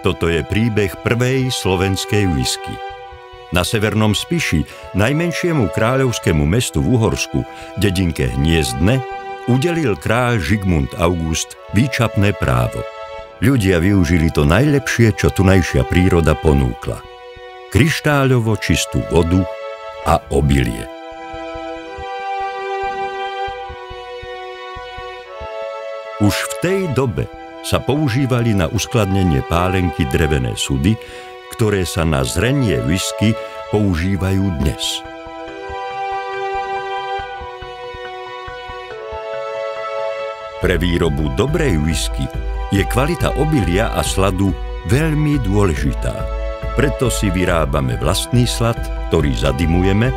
Toto je príbeh prvej slovenskej whisky. Na severnom Spiši, najmenšiemu kráľovskému mestu v Uhorsku, dedinke Hniezdne, udelil kráľ Žigmund August výčapné právo. Ľudia využili to najlepšie, čo tunajšia príroda ponúkla. Kryštáľovo čistú vodu a obilie. Už v tej dobe sa používali na uskladnenie pálenky drevené sudy, ktoré sa na zrenie whisky používajú dnes. Pre výrobu dobrej whisky je kvalita obilia a sladu veľmi dôležitá. Preto si vyrábame vlastný slad, ktorý zadimujeme,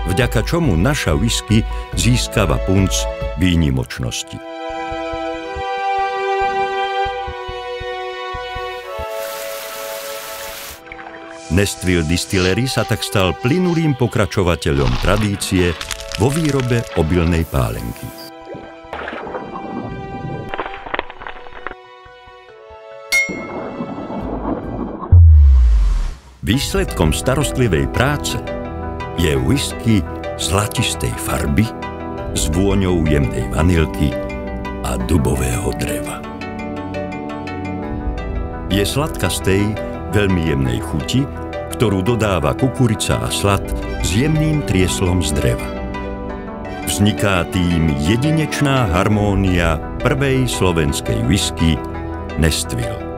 vďaka čomu naša whisky získava punc výnimočnosti. Nestville Distillery sa tak stal plynulým pokračovateľom tradície vo výrobe obilnej pálenky. Výsledkom starostlivej práce je whisky zlatistej farby s vôňou jemnej vanilky a dubového dreva. Je sladkastej, veľmi jemnej chuti, ktorú dodáva kukurica a slad s jemným trieslom z dreva. Vzniká tým jedinečná harmónia prvej slovenskej whisky Nestville.